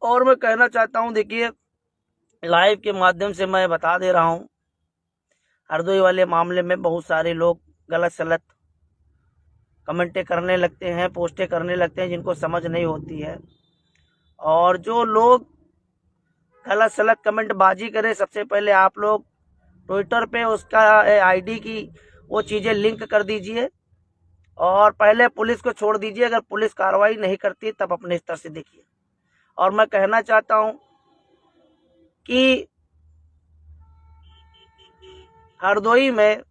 और मैं कहना चाहता हूं, देखिए लाइव के माध्यम से मैं बता दे रहा हूं, हरदोई वाले मामले में बहुत सारे लोग गलत सलत कमेंटें करने लगते हैं, पोस्टें करने लगते हैं जिनको समझ नहीं होती है। और जो लोग गलत सलत कमेंट बाजी करें, सबसे पहले आप लोग ट्विटर पे उसका आईडी की वो चीज़ें लिंक कर दीजिए और पहले पुलिस को छोड़ दीजिए। अगर पुलिस कार्रवाई नहीं करती तब अपने स्तर से देखिए। और मैं कहना चाहता हूं कि हरदोई में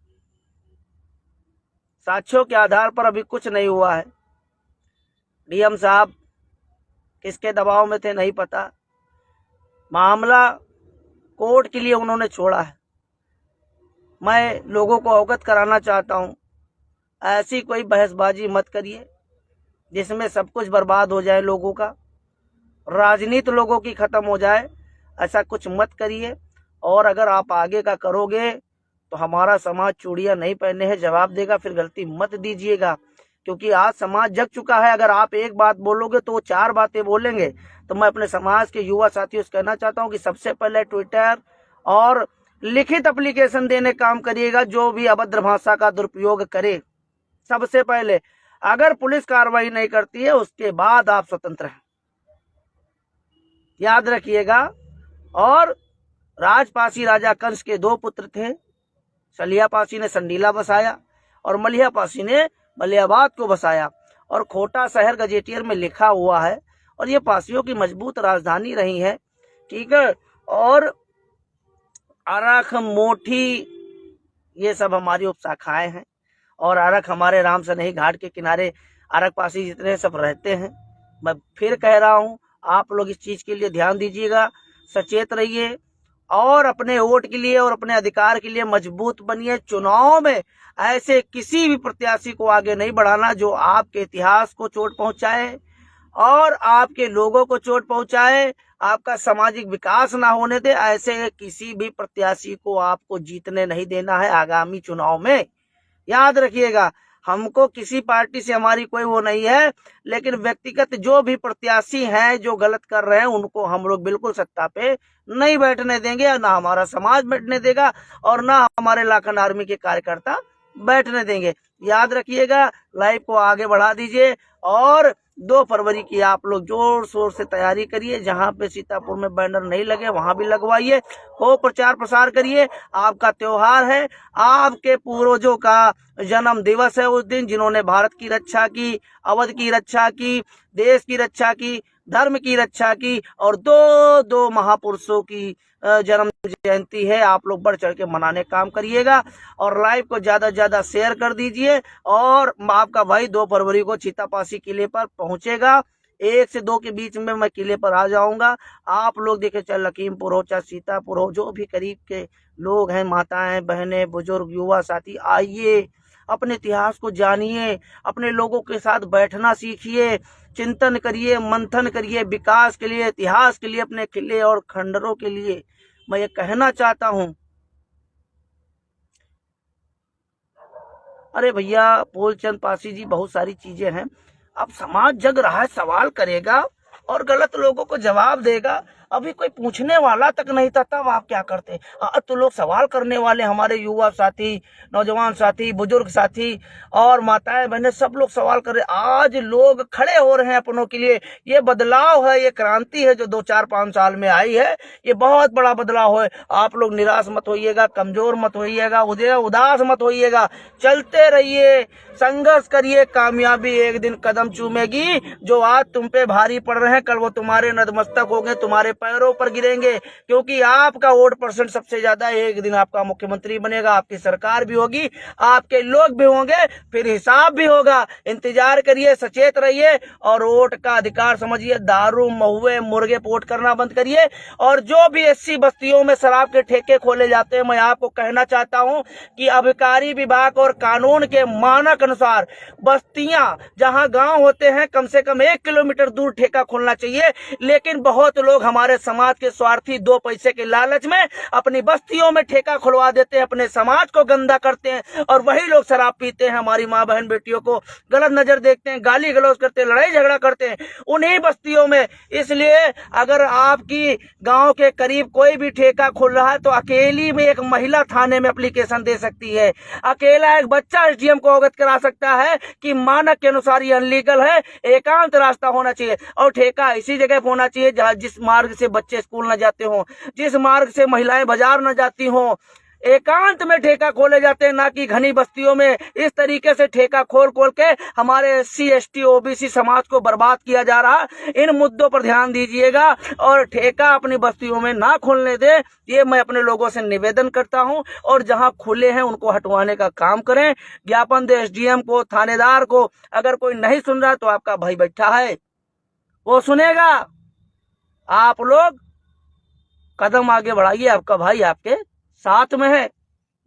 साक्ष्यों के आधार पर अभी कुछ नहीं हुआ है। डीएम साहब किसके दबाव में थे नहीं पता, मामला कोर्ट के लिए उन्होंने छोड़ा है। मैं लोगों को अवगत कराना चाहता हूं, ऐसी कोई बहसबाजी मत करिए जिसमें सब कुछ बर्बाद हो जाए, लोगों का राजनीति लोगों की खत्म हो जाए, ऐसा कुछ मत करिए। और अगर आप आगे का करोगे तो हमारा समाज चूड़ियां नहीं पहने हैं जवाब देगा, फिर गलती मत दीजिएगा, क्योंकि आज समाज जग चुका है। अगर आप एक बात बोलोगे तो वो 4 बातें बोलेंगे। तो मैं अपने समाज के युवा साथियों से कहना चाहता हूं कि सबसे पहले ट्विटर और लिखित एप्लीकेशन देने काम करिएगा। जो भी अभद्र भाषा का दुरुपयोग करे, सबसे पहले अगर पुलिस कार्रवाई नहीं करती है उसके बाद आप स्वतंत्र हैं, याद रखिएगा। और राजपासी राजा कंस के 2 पुत्र थे, सलियापासी ने संडीला बसाया और मलियापासी ने मलियाबाद को बसाया। और खोटा शहर गजेटियर में लिखा हुआ है, और ये पासियों की मजबूत राजधानी रही है, ठीक है। और अरख, मोठी, ये सब हमारी उपशाखाएं हैं। और अरख हमारे राम सनही घाट के किनारे अरख पासी जितने सब रहते हैं। मैं फिर कह रहा हूं, आप लोग इस चीज के लिए ध्यान दीजिएगा, सचेत रहिए और अपने वोट के लिए और अपने अधिकार के लिए मजबूत बनिए। चुनाव में ऐसे किसी भी प्रत्याशी को आगे नहीं बढ़ाना जो आपके इतिहास को चोट पहुंचाए और आपके लोगों को चोट पहुंचाए, आपका सामाजिक विकास ना होने दे। ऐसे किसी भी प्रत्याशी को आपको जीतने नहीं देना है आगामी चुनाव में, याद रखिएगा। हमको किसी पार्टी से हमारी कोई वो नहीं है, लेकिन व्यक्तिगत जो भी प्रत्याशी हैं जो गलत कर रहे हैं उनको हम लोग बिल्कुल सत्ता पे नहीं बैठने देंगे, ना हमारा समाज बैठने देगा और ना हमारे लाखन आर्मी के कार्यकर्ता बैठने देंगे, याद रखिएगा। लाइव को आगे बढ़ा दीजिए और 2 फरवरी की आप लोग जोर शोर से तैयारी करिए। जहां पे सीतापुर में बैनर नहीं लगे वहां भी लगवाइए, खूब प्रचार प्रसार करिए। आपका त्योहार है, आपके पूर्वजों का जन्म दिवस है उस दिन, जिन्होंने भारत की रक्षा की, अवध की रक्षा की, देश की रक्षा की, धर्म की रक्षा की, और 2 महापुरुषों की जन्म जयंती है। आप लोग बढ़ चढ़ के मनाने काम करिएगा और लाइव को ज्यादा से ज्यादा शेयर कर दीजिए। और आपका भाई 2 फरवरी को चीतापासी किले पर पहुंचेगा, 1 से 2 के बीच में मैं किले पर आ जाऊंगा। आप लोग देखे, चाहे लखीमपुर हो चाहे सीतापुर हो, जो भी करीब के लोग हैं, माताएं, बहनें, बुजुर्ग, युवा साथी, आइए अपने इतिहास को जानिए, अपने लोगों के साथ बैठना सीखिए, चिंतन करिए, मंथन करिए, विकास के लिए, इतिहास के लिए, अपने किले और खंडरों के लिए। मैं ये कहना चाहता हूं, अरे भैया फूलचंद पासी जी, बहुत सारी चीजें हैं। अब समाज जग रहा है, सवाल करेगा और गलत लोगों को जवाब देगा। अभी कोई पूछने वाला तक नहीं था, तब आप क्या करते? तो लोग सवाल करने वाले, हमारे युवा साथी, नौजवान साथी, बुजुर्ग साथी और माताएं बहनें, सब लोग सवाल कर रहे। आज लोग खड़े हो रहे हैं अपनों के लिए। ये बदलाव है, ये क्रांति है जो 2-4-5 साल में आई है, ये बहुत बड़ा बदलाव है। आप लोग निराश मत होइएगा, कमजोर मत होइएगा, उदास मत होइएगा, चलते रहिए, संघर्ष करिए। कामयाबी एक दिन कदम चूमेगी। जो आज तुम पे भारी पड़ रहे हैं, कल वो तुम्हारे नतमस्तक होंगे, तुम्हारे पैरों पर गिरेंगे, क्योंकि आपका वोट परसेंट सबसे ज्यादा। एक दिन आपका मुख्यमंत्री बनेगा, आपकी सरकार भी होगी, आपके लोग भी होंगे, फिर हिसाब भी होगा। इंतजार करिए, सचेत रहिए और वोट का अधिकार समझिए। दारू, महुए, मुर्गे पोट करना बंद करिए। और जो भी 80 बस्तियों में शराब के ठेके खोले जाते हैं, मैं आपको कहना चाहता हूं कि आबकारी विभाग और कानून के मानक अनुसार बस्तियां जहां गांव होते हैं, कम से कम 1 किलोमीटर दूर ठेका खोलना चाहिए। लेकिन बहुत लोग हमारे हमारे समाज के स्वार्थी 2 पैसे के लालच में अपनी बस्तियों में ठेका खुलवा देते हैं, अपने समाज को गंदा करते हैं, और वही लोग शराब पीते हैं, हमारी माँ बहन बेटियों को गलत नजर देखते हैं, गाली गलौज करते हैं, लड़ाई झगड़ा करते हैं उन्हीं बस्तियों में। इसलिए अगर आपकी गांव के करीब कोई भी ठेका खुल रहा है तो अकेली में एक महिला थाने में एप्लीकेशन दे सकती है, अकेला एक बच्चा एसडीएम को अवगत करा सकता है कि मानक के अनुसार ये अनलीगल है, एकांत रास्ता होना चाहिए। और ठेका इसी जगह पे होना चाहिए जहाँ जिस मार्ग से बच्चे स्कूल न जाते हों, जिस मार्ग से महिलाएं बाजार न जाती हों, एकांत में ठेका खोले जाते हैं, ना कि घनी बस्तियों में इस तरीके से ठेका खोल के हमारे SC ST OBC समाज को बर्बाद किया जा रहा। इन मुद्दों पर ध्यान दीजिएगा और ठेका अपनी बस्तियों में ना खोलने दे, ये मैं अपने लोगों से निवेदन करता हूं। और जहां खुले हैं उनको हटवाने का काम करें, ज्ञापन दे SDM को, थानेदार को। अगर कोई नहीं सुन रहा तो आपका भाई बैठा है, वो सुनेगा। आप लोग कदम आगे बढ़ाइए, आपका भाई आपके साथ में है।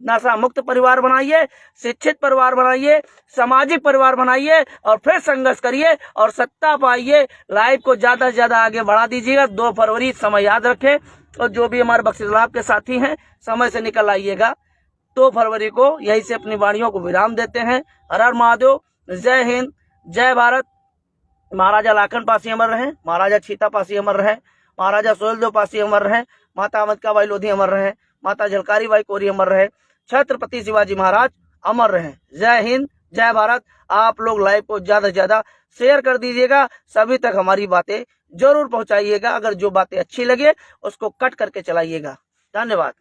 नशा मुक्त परिवार बनाइए, शिक्षित परिवार बनाइए, सामाजिक परिवार बनाइए और फिर संघर्ष करिए और सत्ता पाइए। लाइव को ज्यादा से ज्यादा आगे बढ़ा दीजिएगा। 2 फरवरी समय याद रखें, और जो भी हमारे बख्शिश लाभ के साथी हैं समय से निकल आइएगा। 2 फरवरी को यही से अपनी वाणियों को विराम देते हैं। हर हर महादेव, जय हिंद, जय भारत। महाराजा लाखन पासी अमर रहे, महाराजा छीता पासी अमर रहे, महाराजा सोहेलदेव पासी अमर रहे, माता अम्बिकाबाई लोधी अमर रहे, माता झलकारी बाई कोरी अमर रहे, छत्रपति शिवाजी महाराज अमर रहे। जय हिंद, जय भारत। आप लोग लाइव को ज्यादा से ज्यादा शेयर कर दीजिएगा, सभी तक हमारी बातें जरूर पहुंचाइएगा। अगर जो बातें अच्छी लगे उसको कट करके चलाइएगा। धन्यवाद।